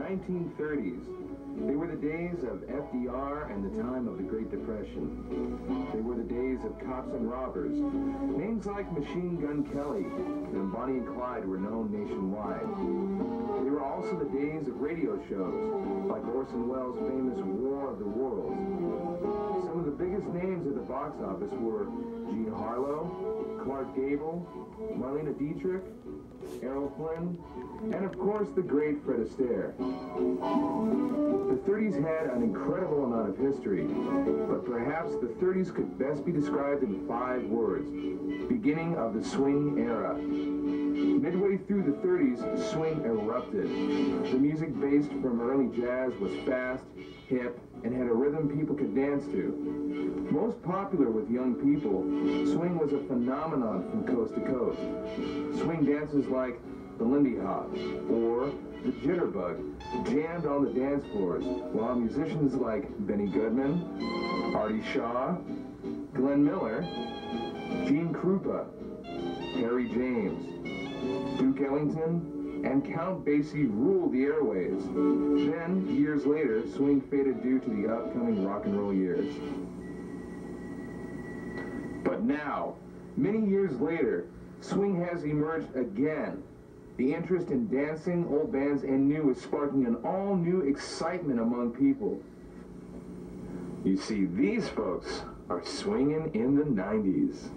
1930s. They were the days of FDR and the time of the Great Depression. They were the days of cops and robbers. Names like Machine Gun Kelly and Bonnie and Clyde were known nationwide. They were also the days of radio shows, like Orson Welles' famous War of the Worlds. Some of the biggest names at the box office were Jean Harlow, Clark Gable, Marlene Dietrich, Errol Flynn, and of course the great Fred Astaire. The 30s had an incredible amount of history, but perhaps the 30s could best be described in 5 words: beginning of the swing era. Midway through the 30s, swing erupted. The music based from early jazz was fast, hip, and had a rhythm people could dance to. Most popular with young people, swing was a phenomenon from coast to coast. Swing dances like the Lindy Hop or the Jitterbug jammed on the dance floors, while musicians like Benny Goodman, Artie Shaw, Glenn Miller, Gene Krupa, Harry James, Duke Ellington, and Count Basie ruled the airwaves. Then, years later, swing faded due to the upcoming rock and roll years. But now, many years later, swing has emerged again. The interest in dancing, old bands, and new is sparking an all-new excitement among people. You see, these folks are swinging in the 90s.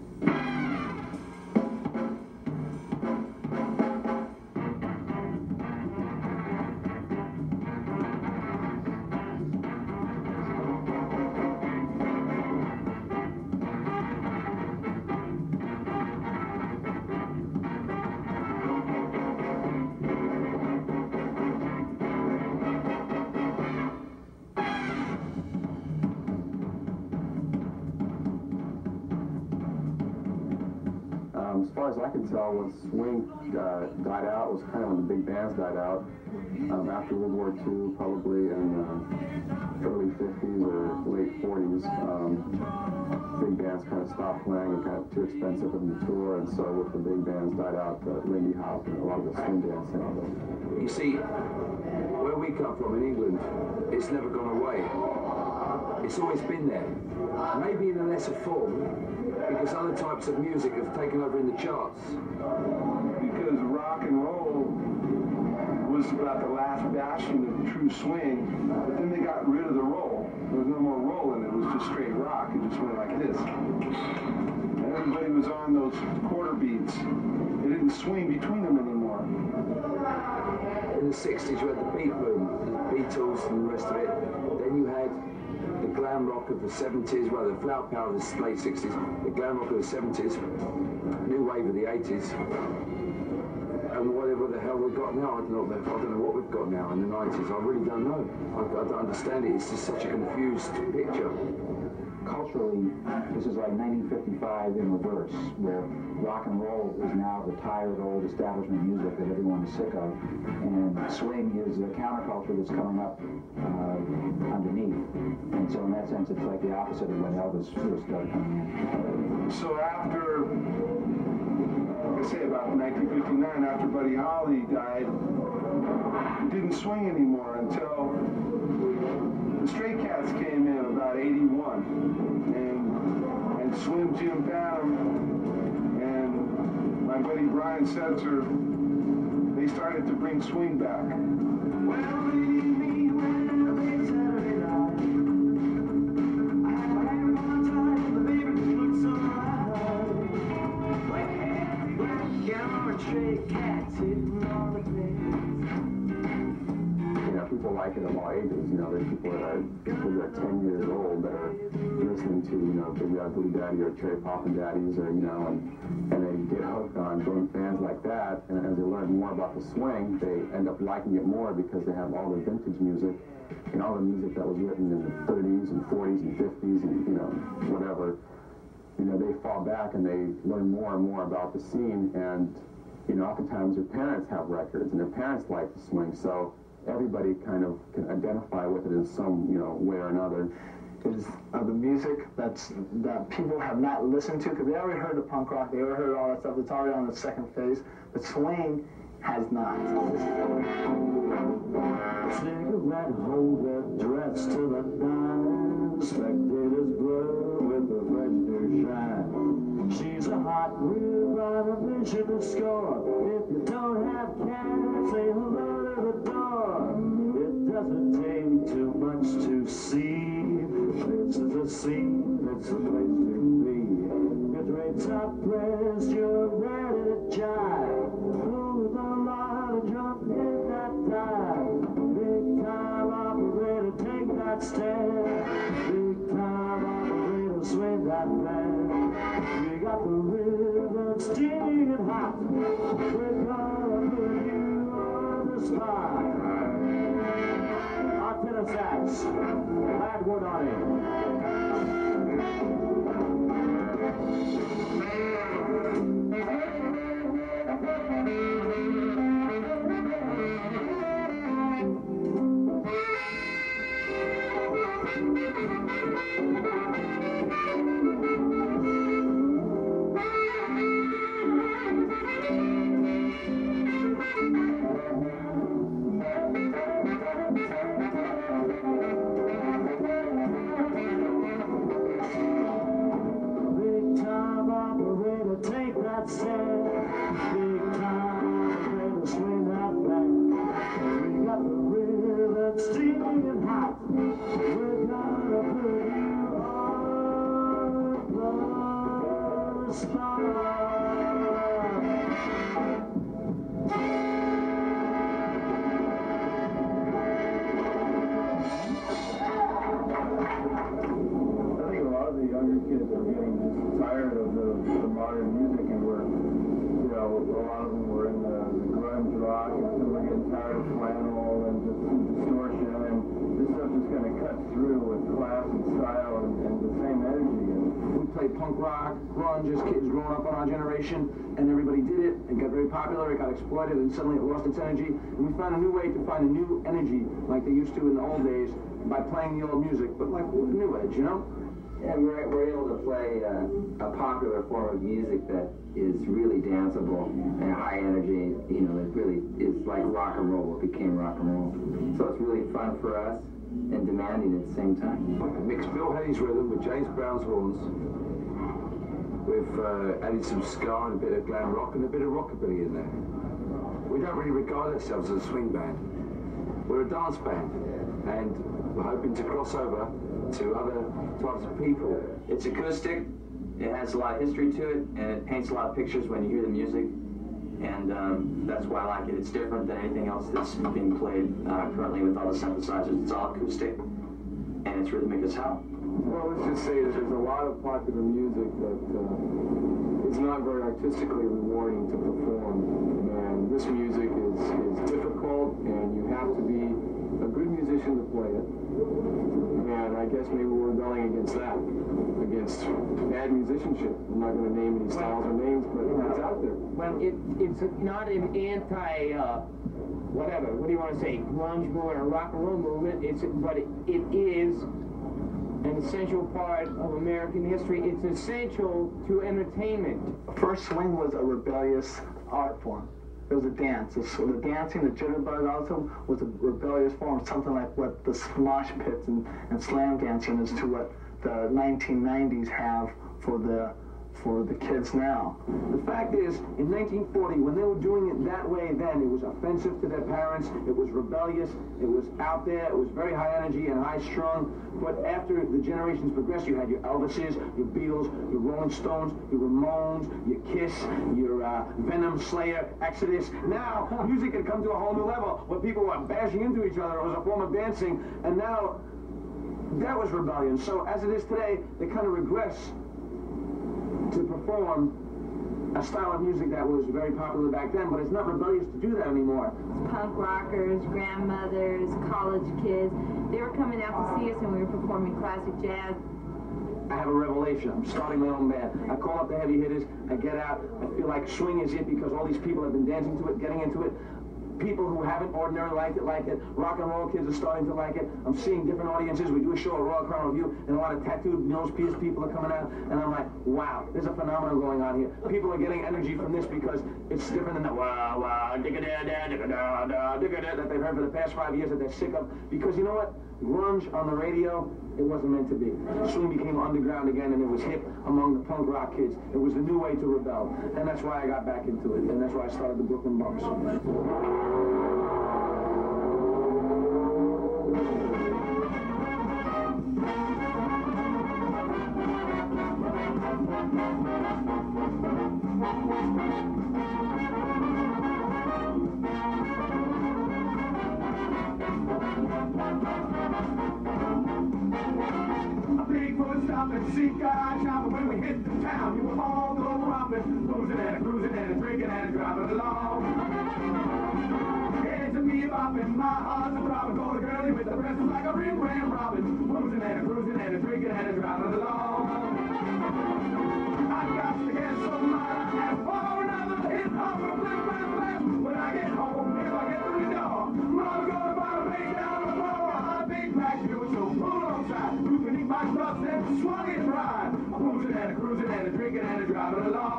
As far as I can tell, when swing died out, was kind of when the big bands died out. After World War II, probably in early 50s or late 40s, big bands kind of stopped playing and kind of too expensive for them to tour, and so with the big bands died out, Lindy Hop and a lot of the swing dancing. You see, where we come from in England, it's never gone away. It's always been there. Maybe in a lesser form, because other types of music have taken over in the charts. Because rock and roll was about the last bastion of true swing, but then they got rid of the roll. There was no more roll in it. It was just straight rock. It just went like this. And everybody was on those quarter beats. They didn't swing between them anymore. In the 60s, you had the beat boom, the Beatles and the rest of it. Then you had the glam rock of the 70s, well, the flower power of the late 60s, the glam rock of the 70s, new wave of the 80s, and whatever the hell we've got now. I don't know what we've got now in the 90s. I really don't know. I don't understand it. It's just such a confused picture. Culturally, this is like 1955 in reverse, where rock and roll is now the tired old establishment music that everyone is sick of, and swing is the counterculture that's coming up underneath. And so in that sense, it's like the opposite of when Elvis first started coming in. So after, like I say, about 1959, after Buddy Holly died, it didn't swing anymore until the Stray Cats came in about 81, and Slim Jim Phantom and my buddy Brian Setzer, they started to bring swing back. Well, believe me, when they Saturday night, I had one time, the baby looks so right. Well, Stray Cats hitting on the place. People like it of all ages. There's people that are 10 years old that are listening to, Big Ugly Daddy or Cherry Poppin' Daddies, or, and they get hooked on joint bands like that, and as they learn more about the swing, they end up liking it more because they have all the vintage music and all the music that was written in the 30s and 40s and 50s and, whatever. They fall back and they learn more and more about the scene, and, oftentimes their parents have records and their parents like the swing, so everybody kind of can identify with it in some, way or another. Is the music that people have not listened to, because they already heard the punk rock, they already heard all that stuff, it's already on the second phase. But swing has not. Cigarette holder dressed to the nines, spectators blur with the freshener shine. She's a hot rib on a mission to score. If you don't have cash, say hello to the door. It doesn't take too much to see. This is a scene, it's a place to be. Your drapes are pressed, you're ready to jive. Pull the line and jump in that dive. Big time operator, take that stand. Big time operator, swing that band. We got the rhythm steaming and hot. We're gonna put you on the spot. Our tenor sax, Ladwood on it. Take that stand, big time operator, swing that band. We got the rhythm steaming and hot. We're gonna put you on the spot. I think a lot of the younger kids are getting just tired of the modern music, and we're, you know, a lot of them were in the grunge rock, and some are getting tired of flannel and just distortion, and this stuff just kind of cuts through with class and style and the same energy. And We played punk rock, grunge as kids growing up on our generation, and everybody did it. It got very popular, it got exploited, and suddenly it lost its energy. And we found a new way to find a new energy like they used to in the old days by playing the old music, but like with a new edge, you know? And we're able to play a popular form of music that is really danceable and high energy. You know, it really is like rock and roll. It became rock and roll. So it's really fun for us and demanding at the same time. Mixed Bill Haley's rhythm with James Brown's horns. We've added some ska and a bit of glam rock and a bit of rockabilly in there. We don't really regard ourselves as a swing band. We're a dance band, and we're hoping to cross over to other types of people. It's acoustic, it has a lot of history to it, and it paints a lot of pictures when you hear the music, and that's why I like it. It's different than anything else that's being played currently with all the synthesizers. It's all acoustic, and it's rhythmic as hell. well, let's just say that there's a lot of popular music that is not very artistically rewarding to perform, and this music is difficult, and you have to be a good musician to play it. And I guess maybe we're rebelling against that, against bad musicianship. I'm not going to name any styles or names, but it's out there. Well, it's not an anti, whatever, what do you want to say, grunge movement or rock and roll movement, but it is an essential part of American history. It's essential to entertainment. First swing was a rebellious art form. It was a dance. So the dancing, the jitterbug also was a rebellious form, something like what the mosh pits and slam dancing is to what the 1990s have for the kids now. The fact is, in 1940, when they were doing it that way then, it was offensive to their parents, it was rebellious, it was out there, it was very high energy and high strung. But after the generations progressed, you had your Elvises, your Beatles, your Rolling Stones, your Ramones, your Kiss, your Venom, Slayer, Exodus. Now, music had come to a whole new level where people were bashing into each other. It was a form of dancing, and now that was rebellion. So as it is today, they kind of regress to perform a style of music that was very popular back then, but it's not rebellious to do that anymore. Punk rockers, grandmothers, college kids, they were coming out to see us and we were performing classic jazz. I have a revelation. I'm starting my own band. I call up the heavy hitters, I get out, I feel like swing is it because all these people have been dancing to it, getting into it. people who haven't ordinarily liked it like it. Rock and roll kids are starting to like it. I'm seeing different audiences. We do a show at Royal Crown Review, and a lot of tattooed nose pierced people are coming out, and I'm like, wow, there's a phenomenon going on here. People are getting energy from this because it's different than the wah wah digga-da-da digga-da-da digga-da that they've heard for the past 5 years that they're sick of. Because you know what? Grunge on the radio, it wasn't meant to be. Swing became underground again, and it was hip among the punk rock kids. It was the new way to rebel, and that's why I got back into it, and that's why I started the Brooklyn Bumps. Seek-eye shopping when we hit the town. You will all go romping, boozing and cruising and drinking and driving along. It's a me bopping, my heart's a throbbing, go to girlie with the breath like a rim ram robin, boozing and cruising and drinking and driving along. I got to get some money and for another hit off a flip and flap. When I get home, if I get through the door, Mama's gonna buy a big down on the floor. A big black dude, so pull alongside. You can eat my crust and swing it right. I'm boozing and cruising and drinking and driving along.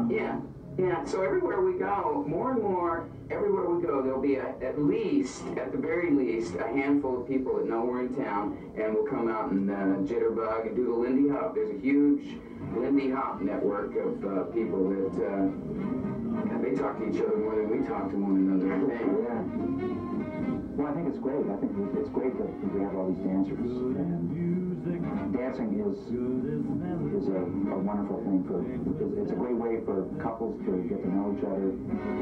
Yeah. Yeah, so everywhere we go, more and more, everywhere we go, there'll be at least, at the very least, a handful of people that know we're in town and will come out and jitterbug and do the Lindy Hop. There's a huge Lindy Hop network of people that they talk to each other more than we talk to one another, I think. Yeah. Well, I think it's great. I think it's great that we have all these dancers. And dancing is a wonderful thing it's a great way for couples to get to know each other.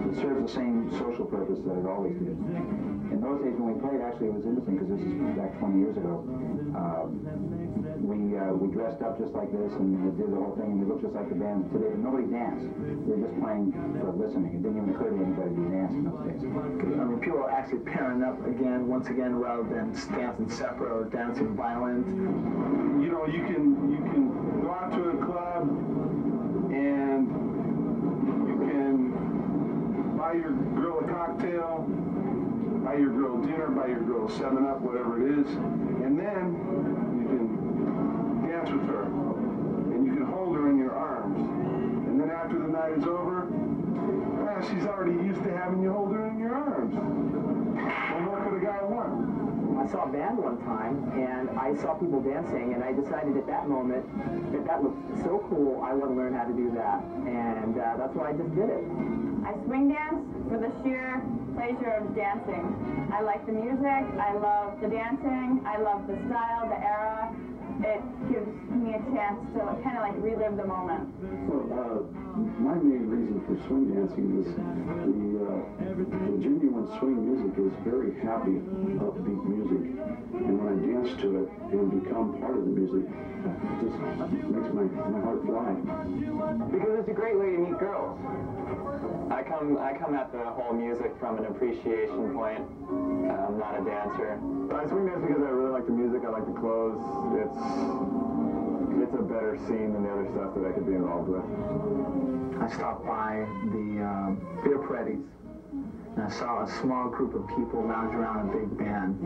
It serves the same social purpose that it always did. In those days when we played, actually it was interesting because this is back 20 years ago. We dressed up just like this and we did the whole thing and we looked just like the band today, but nobody danced. We were just playing for listening. It didn't even occur to anybody to dance in those days. I mean, people are actually pairing up once again, rather than dancing separate or dancing violent. You know, you can go out to a club and you can buy your girl a cocktail, buy your girl dinner, buy your girl 7-Up, whatever it is, and then you can dance with her, and you can hold her in your arms. And then after the night is over, she's already used to having you hold her in your arms. Well, what could a guy want? I saw a band one time, and I saw people dancing, and I decided at that moment that looked so cool, I want to learn how to do that. And that's why I just did it. I swing dance for the sheer pleasure of dancing. I like the music, I love the dancing, I love the style, the era. It gives me a chance to kind of like relive the moment. Well, my main reason for swing dancing is the genuine swing music is very happy, upbeat music. And when I dance to it and become part of the music, it just makes my heart fly. Because it's a great way to meet girls. I come at the whole music from an appreciation point. I'm not a dancer. I swing dance because I really like the music, I like the clothes. It's a better scene than the other stuff that I could be involved with. I stopped by the Beer Paredes, and I saw a small group of people lounge around a big band.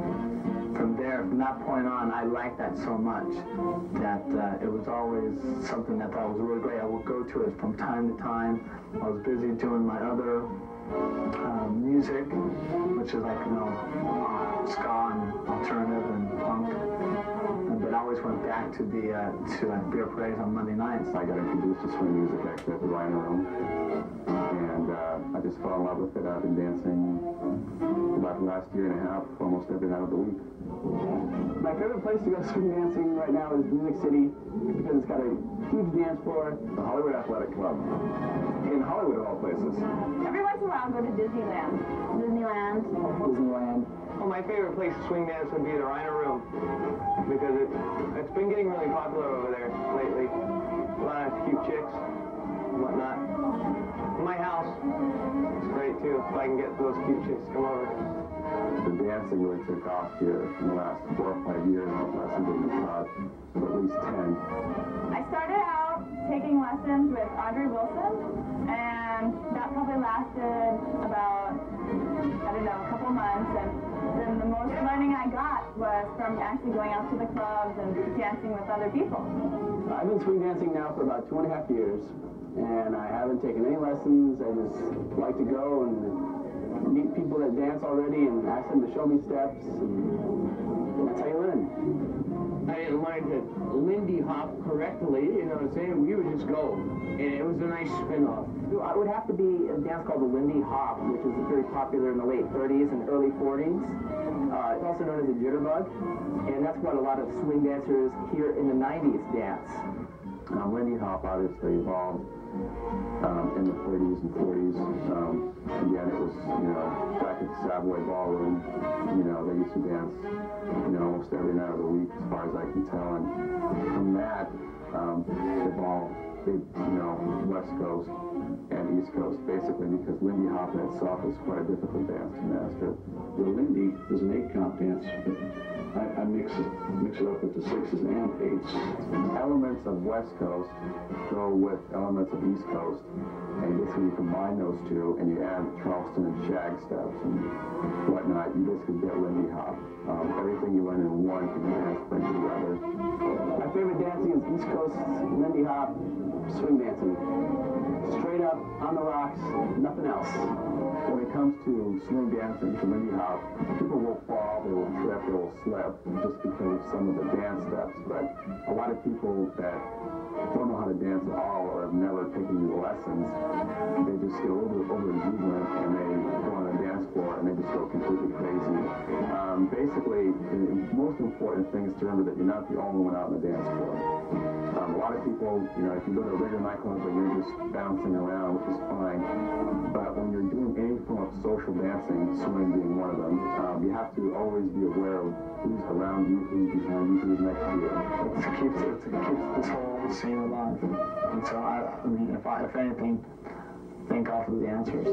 From that point on, I liked that so much that it was always something that I thought was really great. I would go to it from time to time. I was busy doing my other music, which is like, ska and alternative and punk. But I always went back to the Beer Paredes on Monday nights. I got introduced to swing music actually at the Rhino Room, and I just fell in love with it. I've been dancing about the last year and a half, almost every night of the week. My favorite place to go swing dancing right now is Music City because it's got a huge dance floor. The Hollywood Athletic Club. In Hollywood, of all places. Every once in a while, I'll go to Disneyland. Disneyland. Well, my favorite place to swing dance would be the Rhino Room because it's been getting really popular over there lately. A lot of cute chicks. whatnot. My house is great too, if I can get those cute chicks to come over. The dancing really took off here in the last 4 or 5 years. Lessons that we taught for at least 10. I started out taking lessons with Audrey Wilson, and that probably lasted about, I don't know, a couple months, and then the most learning I got was from actually going out to the clubs and dancing with other people. I've been swing dancing now for about 2.5 years, and I haven't taken any lessons. I just like to go and meet people that dance already and ask them to show me steps, and that's how you learn. I didn't learn to Lindy hop correctly, you know what I'm saying? We would just go, and it was a nice spin-off. It would have to be a dance called the Lindy Hop, which was very popular in the late 30s and early 40s. It's also known as a jitterbug, and that's what a lot of swing dancers here in the 90s dance. Lindy Hop obviously evolved in the 30s and 40s. Again, it was, you know, back at the Savoy Ballroom, you know, they used to dance, you know, almost every night of the week, as far as I can tell. And from that, evolved, you know, West Coast and East Coast, basically, because Lindy Hop in itself is quite a difficult dance to master. The Lindy is an 8-count dance, but I mix it up with the 6s and 8s. Elements of West Coast go with elements of East Coast, and basically you combine those two and you add Charleston and shag steps and whatnot, you basically get Lindy Hop. Everything you learn in one can be transferred to the other. My favorite dancing is East Coast Lindy Hop swing dancing. Straight up, on the rocks, nothing else. When it comes to swing dancing, to Lindy Hop, people will fall, they will trip, they will slip, just because of some of the dance steps. But a lot of people that don't know how to dance at all or have never taken any lessons, they just get a little bit over exuberant and they go on a dance floor and they just go completely crazy. Basically, the most important thing is to remember that you're not the only one out on the dance floor. A lot of people, you know, if you go to a regular nightclub where you're just bouncing around, which is fine, but when you're doing any form of social dancing, swing being one of them, you have to always be aware of who's around you, who's behind you, who's next to you. It keeps this whole scene alive. And so, I mean, if anything, thank God for the dancers.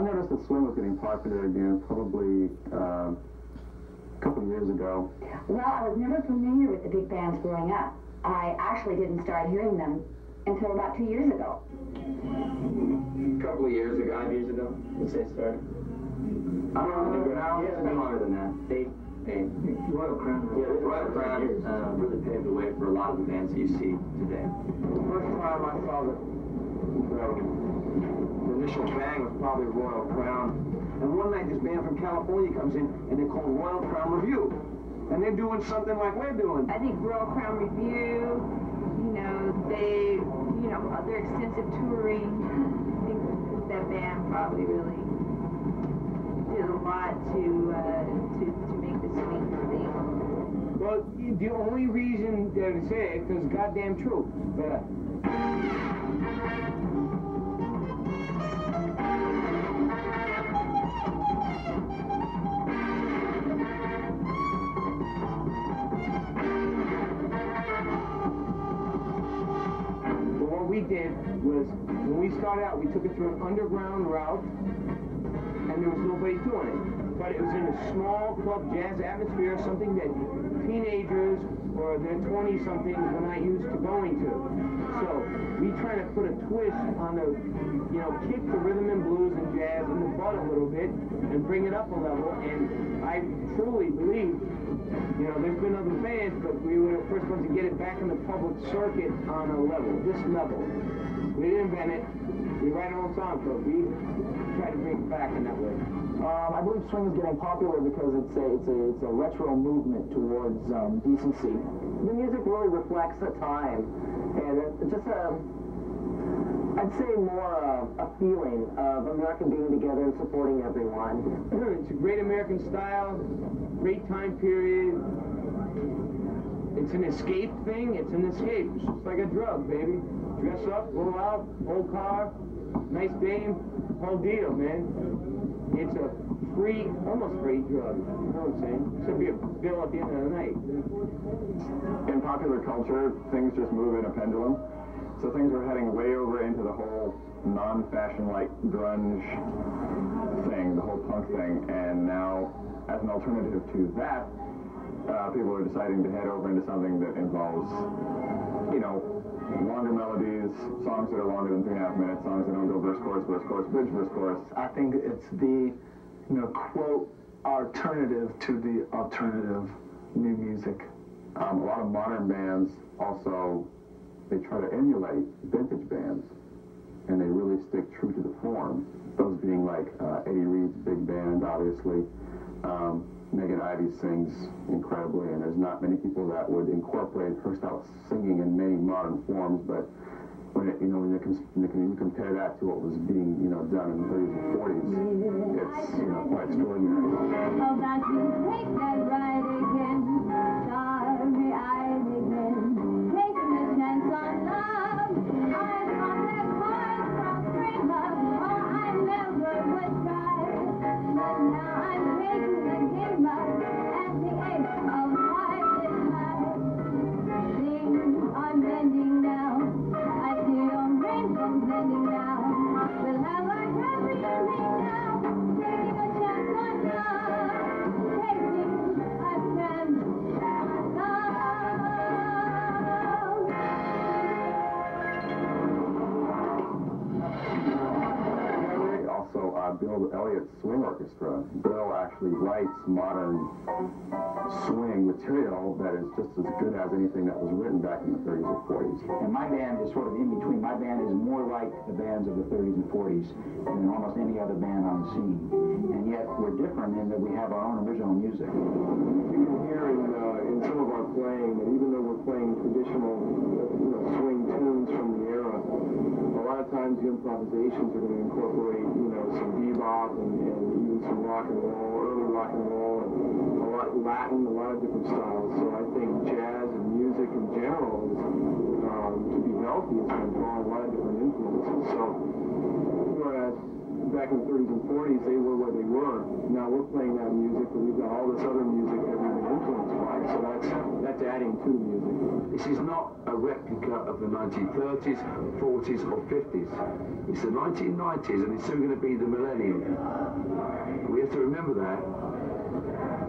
I noticed that swing was getting popular again probably a couple of years ago. Well, I was never familiar with the big bands growing up. I actually didn't start hearing them until about 2 years ago. A couple of years ago, 5 years ago, let's say started. Yeah, longer than that. Royal Crown. Yeah, Royal Crown really paved the way for a lot of the bands that you see today. The first time I saw the initial bang was probably Royal Crown. And one night this band from California comes in and they're called Royal Crown Review. And they're doing something like we're doing. I think Royal Crown Review, their extensive touring, I think that band probably really did a lot to make the swing thing. Well, the only reason that it's there is because goddamn true. What we did was, when we started out, we took it through an underground route, and there was nobody doing it. But it was in a small club jazz atmosphere, something that teenagers or their 20-somethings were not used to going to. So we try to put a twist on the, kick the rhythm and blues and jazz in the butt a little bit and bring it up a level. And I truly believe, there's been other bands, but we were the first ones to get it back in the public circuit on a level, this level. We didn't invent it. We write our own songs, but we try to bring it back in that way. I believe swing is getting popular because it's a retro movement towards decency. The music really reflects the time, and it's just I'd say more a feeling of America being together and supporting everyone. It's a great American style, great time period. It's an escape thing. It's an escape. It's just like a drug, baby. Dress up, go out, old car, nice dame, whole deal, man. It's a free, almost free drug. You know what I'm saying? It's gonna be a bill at the end of the night. In popular culture, things just move in a pendulum. So things were heading way over into the whole non-fashion like grunge thing, the whole punk thing, and now as an alternative to that, people are deciding to head over into something that involves, longer melodies, songs that are longer than 3.5 minutes, songs that don't go verse, chorus, bridge, verse, chorus. I think it's the, quote, alternative to the alternative new music. A lot of modern bands also, they try to emulate vintage bands, and they really stick true to the form. Those being like Eddie Reed's big band, obviously. Megan Ivey sings incredibly, and there's not many people that would incorporate her style of singing in many modern forms, but when you compare that to what was being, done in the 30s and 40s, it's, quite extraordinary. Oh, that you take that ride again, starry eyes again, taking a chance on love. I thought that card from free love, oh, I never would try, but now I'm taking the game up at the age of 5 in life. Things are mending now. I see your rainbow mending now. We'll have our happy ending now. Taking a chance on love. Taking a chance on love. Also, Bill Elliott's Swing Orchestra. Bill actually writes modern swing material that is just as good as anything that was written back in the 30s or 40s. And my band is sort of in between. My band is more like the bands of the 30s and 40s than almost any other band on the scene. And yet we're different in that we have our own original music. You can hear in some of our playing that even though we're playing traditional swing tunes from the era, a lot of times the improvisations are going to incorporate some bebop and even some rock and roll, early rock and roll, and a lot Latin, a lot of different styles. So I think jazz and music in general is, to be healthy, is going to draw a lot of different influences. So whereas back in the 30s and 40s, they were where they were. Now we're playing that music, but we've got all this other music that we've been influenced by, so that's adding to the music. This is not a replica of the 1930s, 40s, or 50s. It's the 1990s, and it's soon going to be the millennium. We have to remember that.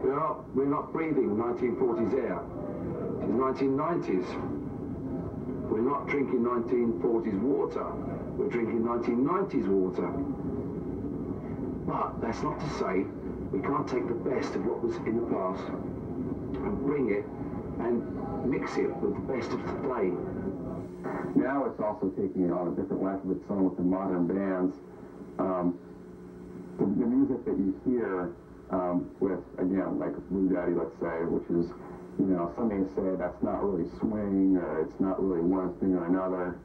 We're not breathing 1940s air. It's 1990s. We're not drinking 1940s water. We're drinking 1990s water. But that's not to say we can't take the best of what was in the past and bring it and mix it with the best of today. Now it's also taking it on a different life of its own with the modern bands. The music that you hear with, again, like Blue Daddy, let's say, which is, you know, some may say that's not really swing or it's not really one thing or another.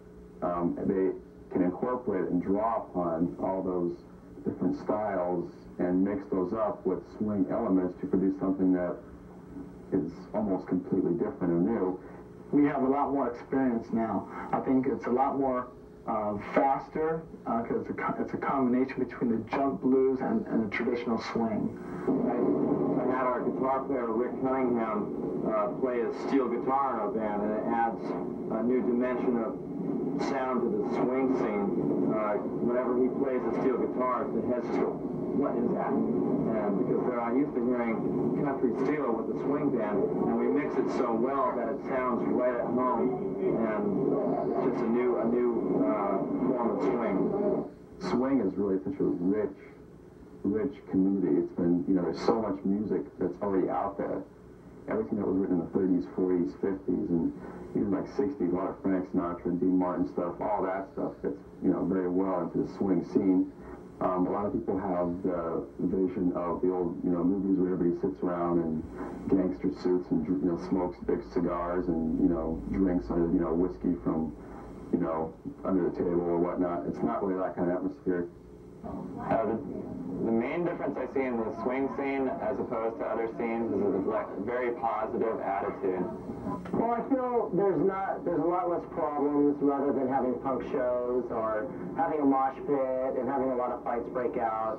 They can incorporate and draw upon all those different styles and mix those up with swing elements to produce something that is almost completely different and new. We have a lot more experience now. I think it's a lot more faster because it's a combination between the jump blues and the traditional swing. I had our guitar player, Rick Cunningham, play a steel guitar in our band, and it adds a new dimension of sound to the swing scene. Whenever he plays a steel guitar, the heads just go, what is that? And because they're not used to hearing country steel with the swing band, and we mix it so well that it sounds right at home, and it's just a new form of swing. Swing is really such a rich community. It's been, you know, there's so much music that's already out there. Everything that was written in the 30s, 40s, 50s, and even like 60s, a lot of Frank Sinatra and Dean Martin stuff, all that stuff fits, you know, very well into the swing scene. A lot of people have the vision of the old, you know, movies where everybody sits around in gangster suits and, you know, smokes big cigars and, you know, drinks, you know, whiskey from, you know, under the table or whatnot. It's not really that kind of atmosphere. The main difference I see in the swing scene as opposed to other scenes is a very positive attitude. Well, I feel there's a lot less problems rather than having punk shows or having a mosh pit and having a lot of fights break out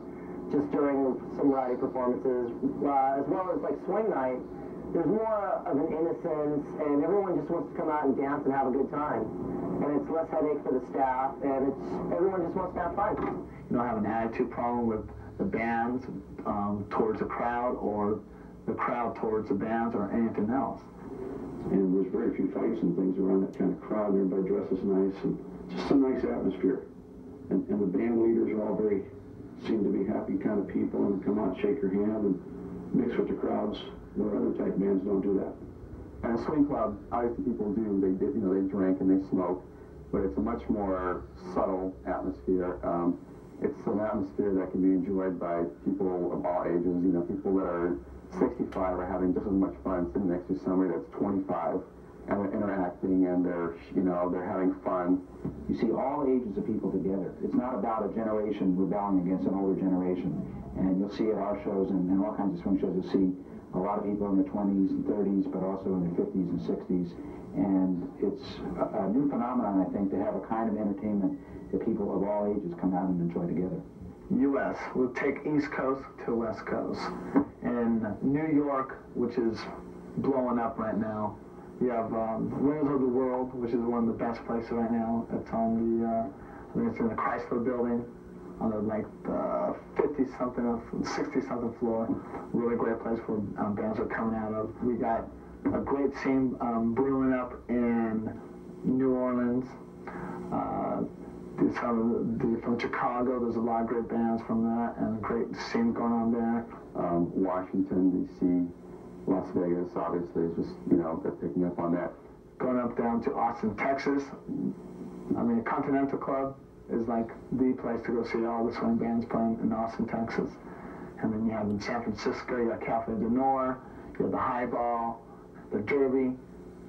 just during some rowdy performances, as well as like swing night. There's more of an innocence, and everyone just wants to come out and dance and have a good time. And it's less headache for the staff, and everyone just wants to have fun. You don't have an attitude problem with the bands towards the crowd or the crowd towards the bands or anything else. And there's very few fights and things around that kind of crowd, and everybody dresses nice, and just a nice atmosphere. And the band leaders are all seem to be happy kind of people, and come out, shake your hand, and mix with the crowds, where other type bands don't do that. And a swing club, obviously people do, they drink and they smoke, but it's a much more subtle atmosphere. It's an atmosphere that can be enjoyed by people of all ages. You know, people that are 65 are having just as much fun sitting next to somebody that's 25, and they're interacting and they're having fun. You see all ages of people together. It's not about a generation rebelling against an older generation. And you'll see at our shows and all kinds of swing shows, you'll see a lot of people in their 20s and 30s, but also in their 50s and 60s. And it's a new phenomenon, I think, to have a kind of entertainment that people of all ages come out and enjoy together. U.S. We'll take East Coast to West Coast. In New York, which is blowing up right now, you have Winners of the World, which is one of the best places right now. It's on the, I think it's in the Chrysler Building, on the 50-something, 60-something floor. Really great place where bands are coming out of. We got a great scene brewing up in New Orleans. From Chicago, there's a lot of great bands from that, and a great scene going on there. Washington, D.C., Las Vegas, obviously, is just, you know, they're picking up on that. Going up down to Austin, Texas. I mean, Continental Club is like the place to go see all the swing bands playing in Austin, Texas. And then you have in San Francisco, you have Cafe du Nord, you have the Highball, the Derby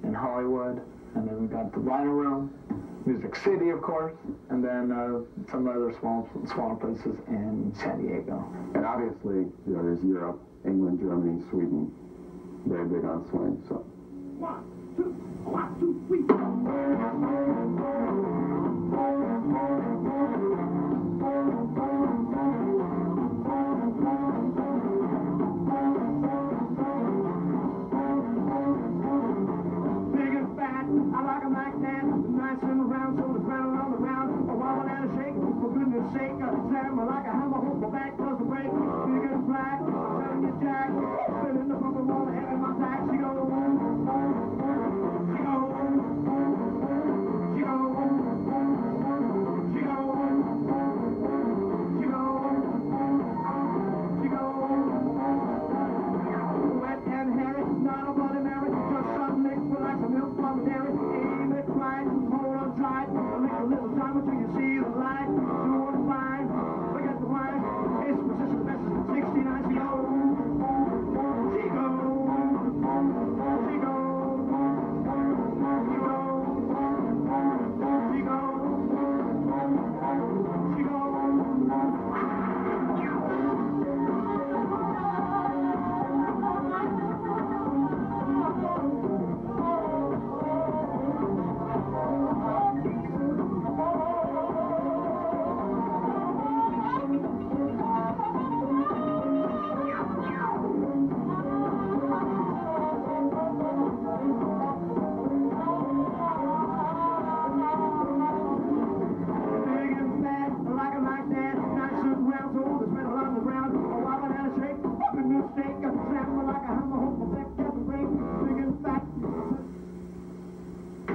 in Hollywood, and then we got the Rhino Room, Music City, of course, and then some other smaller places in San Diego. And obviously, you know, there's Europe, England, Germany, Sweden, very big on swing, so. 1, 2, 1, 2, 3. round, shoulders round on the round. A wobble and a shake, for goodness sake. Slam me like a hammer, hope my back doesn't break. Big and black, telling you Jack. Spinning the bumper wall, head in my back. She goes, she goes, she goes, she goes, she goes, she goes. Wet and hairy, not a bloody Mary, just some liquid like some milk from a dairy. Aim it right, hold on tight, make a little time until you see the light. Doing fine, forget the wine. It's position best 69. She goes, she goes, she goes, she goes, she goes, she goes.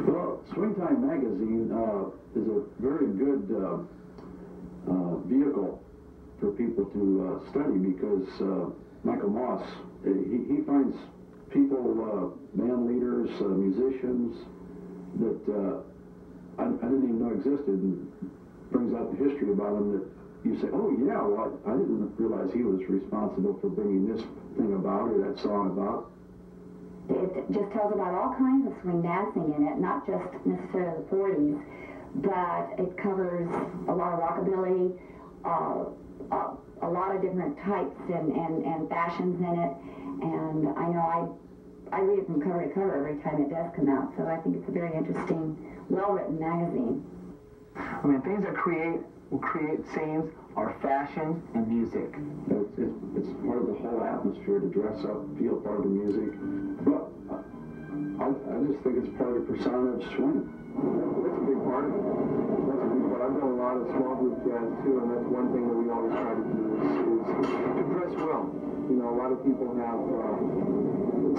Well, Swingtime magazine is a very good vehicle for people to study because Michael Moss, he finds people, band leaders, musicians that I didn't even know existed, and brings out the history about them that you say, oh yeah, well, I didn't realize he was responsible for bringing this thing about or that song about. It just tells about all kinds of swing dancing in it, not just necessarily the 40s, but it covers a lot of rockabilly, a lot of different types and fashions in it. And I know I read it from cover to cover every time it does come out, so I think it's a very interesting, well-written magazine. I mean, things that will create scenes are fashion and music. It's part of the whole atmosphere to dress up, feel part of the music. But I just think it's part of the persona of swing. That's a big part of it. That's a big part. I've done a lot of small group jazz too, and that's one thing that we always try to do is to dress well. You know, a lot of people have,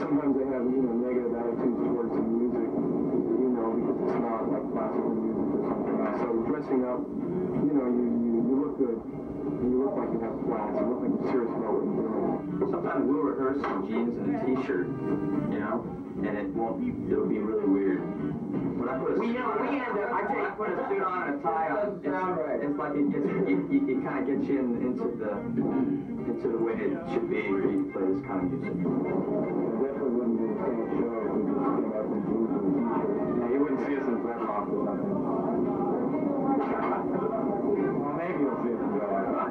sometimes they have, negative attitudes towards the music, because it's not like classical music or something. So dressing up, you look good. And you look like you have class. You look like you're serious about what you're doing. Sometimes we'll rehearse in jeans and a t-shirt, and it'll be really weird. When I put a suit on, I put a suit on and a tie on. It's like it kind of gets you into the way it should be for you to play this kind of music. Definitely wouldn't be the same show if we just came out in jeans and a t-shirt. Yeah, you wouldn't see us in dreadlocks or something. Well, maybe you'll see us in dreadlocks.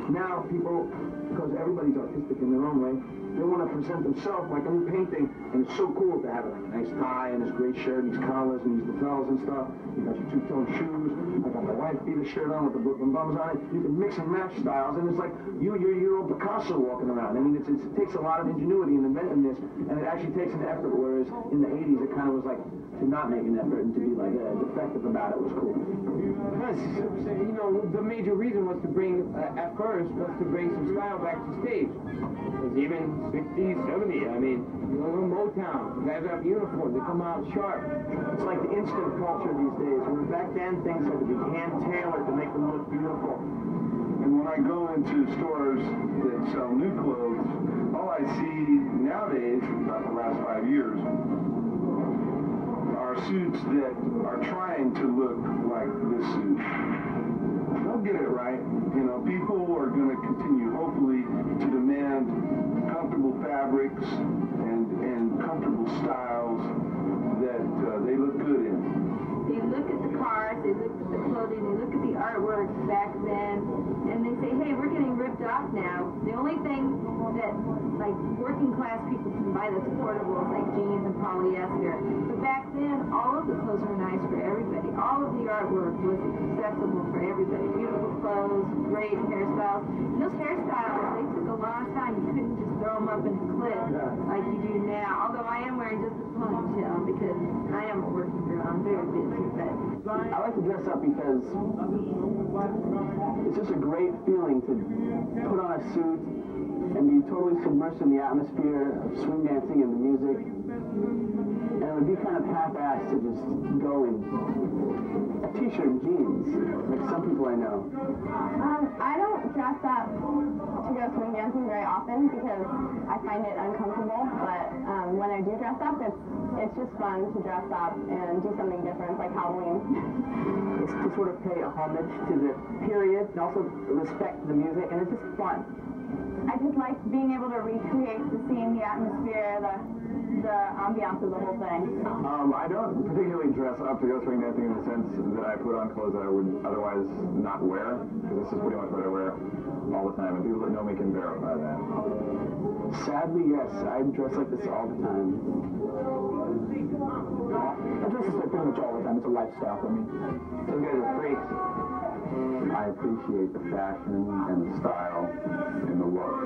Now people, because everybody's artistic in their own way, they want to present themselves like a new painting, and it's so cool to have it like a nice tie and this great shirt and these collars and these lapels and stuff. You got your two-tone shoes. I got my wife beater shirt on with the Brooklyn bums on it. You can mix and match styles, and it's like you're your own Picasso walking around. I mean, it takes a lot of ingenuity in inventing this, and it actually takes an effort, whereas in the 80s it kind of was like to not make an effort and to be like defective about it was cool. Plus, the major reason was to bring, at first, was to bring some style back to stage. Because even 60s, 70s, I mean, Motown, guys have uniforms, they come out sharp. It's like the instant culture these days, where back then things had to be hand-tailored to make them look beautiful. And when I go into stores that sell new clothes, all I see nowadays, about the last 5 years, are suits that are trying to look like this suit. Don't get it right. People are going to continue, hopefully, to demand comfortable fabrics and comfortable styles that they look good in. They look at the cars, they look at the clothing, they look at the artwork back then, and they say, hey, we're getting ripped off now. The only thing that that, like, working class people can buy those portables, like jeans and polyester. But back then, all of the clothes were nice for everybody. All of the artwork was accessible for everybody. Beautiful clothes, great hairstyles. And those hairstyles, they took a long time. You couldn't just throw them up in a clip like you do now. Although I am wearing just a ponytail because I am a working girl. I'm very busy. But I like to dress up because it's just a great feeling to put on a suit and be totally submersed in the atmosphere of swing dancing and the music. And it would be kind of half-assed to just go in a t-shirt and jeans, like some people I know. I don't dress up to go swing dancing very often because I find it uncomfortable, but when I do dress up, it's just fun to dress up and do something different, like Halloween. It's to sort of pay a homage to the period and also respect the music, and it's just fun. I just like being able to recreate the scene, the atmosphere, the ambiance of the whole thing. I don't particularly dress up to go swing dancing in the sense that I put on clothes that I would otherwise not wear, because this is pretty much what I wear all the time, and people that know me can verify that. Sadly, yes, I dress like this all the time. I dress this way pretty much all the time. It's a lifestyle for me. Those guys are freaks. I appreciate the fashion and the style and the look.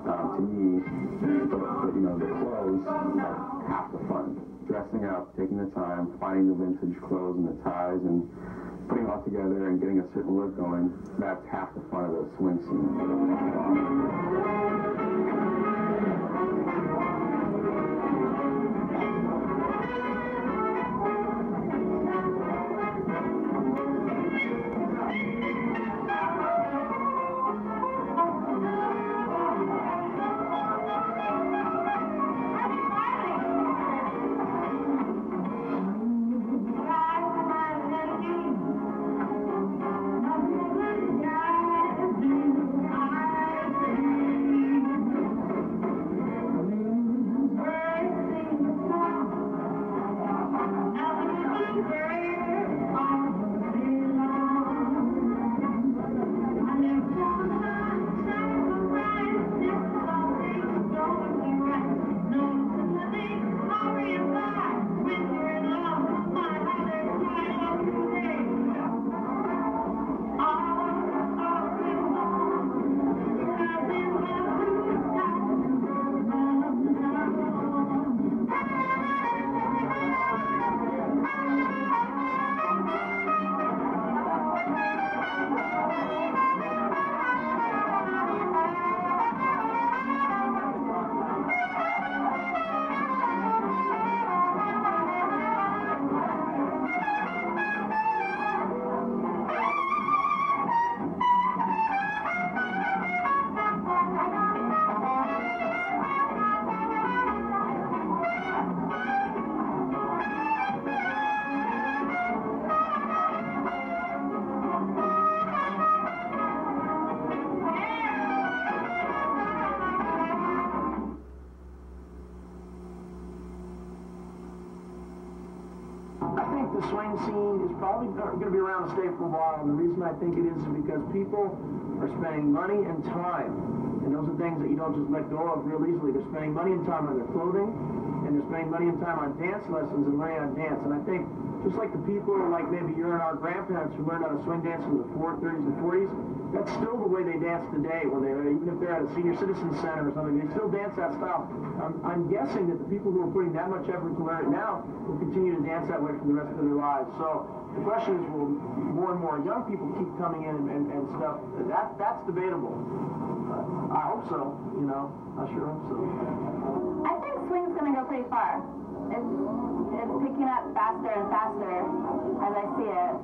To me, the clothes are half the fun. Dressing up, taking the time, finding the vintage clothes and the ties and putting it all together and getting a certain look going, that's half the fun of the swing scene. The swing scene is probably going to be around to stay for a while, and the reason I think it is because people are spending money and time, and those are things that you don't just let go of real easily. They're spending money and time on their clothing, and they're spending money and time on dance lessons and learning how to dance. And I think just like the people like maybe your and our grandparents who learned how to swing dance in the 30s and 40s, that's still the way they dance today. When they're, even if they're at a senior citizen center or something, they still dance that style. I'm guessing that the people who are putting that much effort to learn it now will continue to dance that way for the rest of their lives. So the question is, will more and more young people keep coming in and stuff? That's debatable. I hope so, you know. I sure hope so. I think swing's going to go pretty far. It's picking up faster and faster as I see it.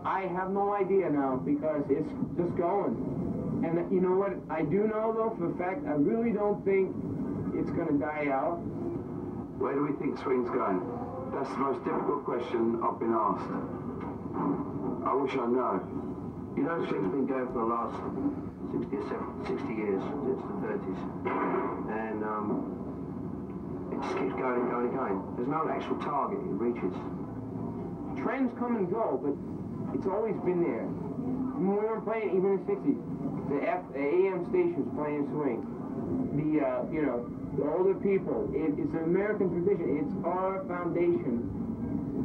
I have no idea now because it's just going. And you know what? I do know, though, for a fact, I really don't think it's going to die out. Where do we think swing's going? That's the most difficult question I've been asked. I wish I know. You know, swing's been going for the last 60 years, since the 30s. And it just keeps going and going and going. There's no actual target it reaches. Trends come and go, but it's always been there. When we were playing, even in the 60s, the AM stations playing swing. you know, the older people. It's an American tradition. It's our foundation,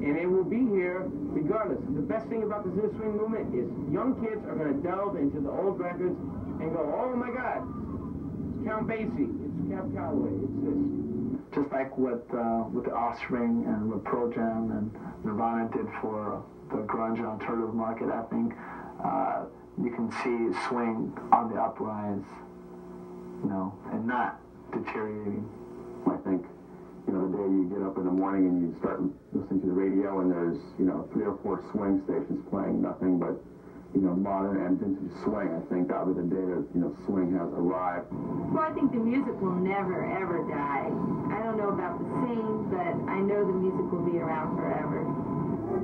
and it will be here regardless. The best thing about this new swing movement is young kids are going to delve into the old records and go, oh my God, it's Count Basie, it's Cab Calloway, it's this. Just like what the Offspring and what Pearl Jam and Nirvana did for the grunge and alternative market, I think you can see swing on the uprise, you know, and not deteriorating. I think, you know, the day you get up in the morning and you start listening to the radio and there's, you know, 3 or 4 swing stations playing nothing but, you know, modern and vintage swing, I think that would be the day that, you know, swing has arrived. Well, I think the music will never, ever die. I don't know about the scene, but I know the music will be around forever.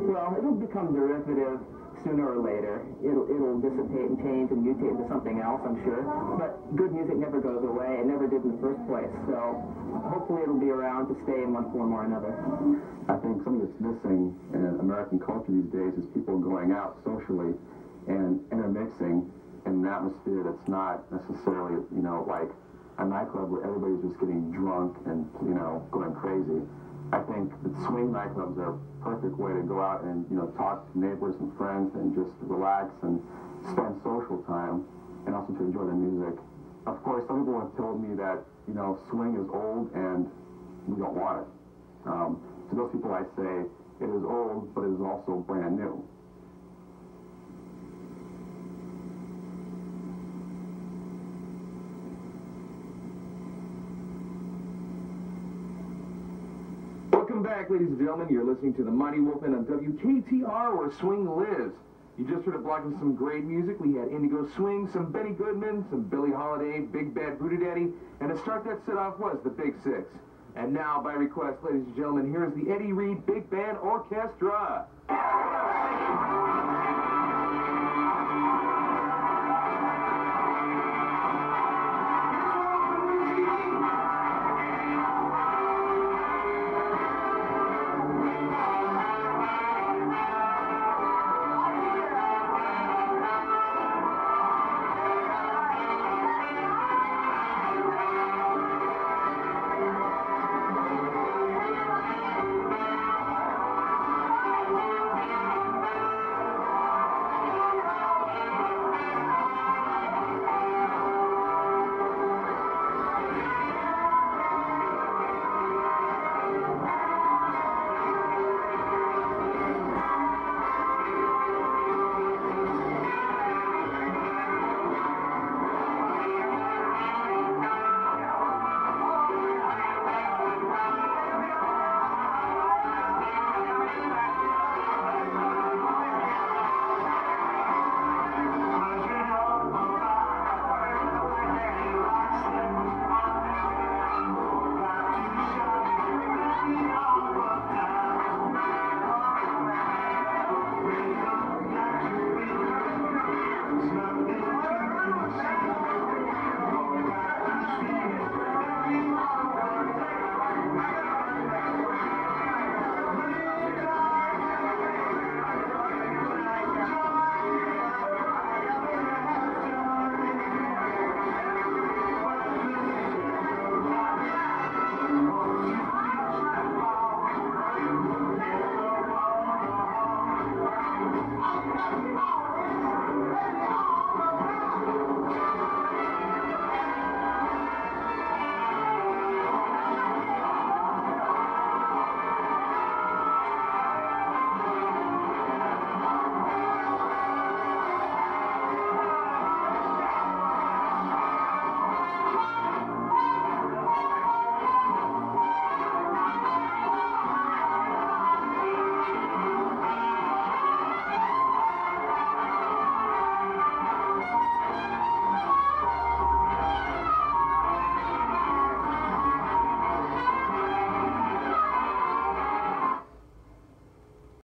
Well, it'll become derivative sooner or later. It'll dissipate and change and mutate into something else, I'm sure. But good music never goes away. It never did in the first place. So hopefully it'll be around to stay in one form or another. I think something that's missing in American culture these days is people going out socially and intermixing in an atmosphere that's not necessarily, you know, like a nightclub where everybody's just getting drunk and, you know, going crazy. I think that swing nightclubs are a perfect way to go out and, you know, talk to neighbors and friends and just relax and spend social time and also to enjoy the music. Of course, some people have told me that, you know, swing is old and we don't want it. To those people I say, it is old, but it is also brand new. Welcome back, ladies and gentlemen. You're listening to the Mighty Wolfman on WKTR, where swing lives. You just heard a block of some great music. We had Indigo Swing, some Benny Goodman, some Billie Holiday, Big Bad Voodoo Daddy, and to start that set off was the Big Six. And now, by request, ladies and gentlemen, here's the Eddie Reed Big Band Orchestra.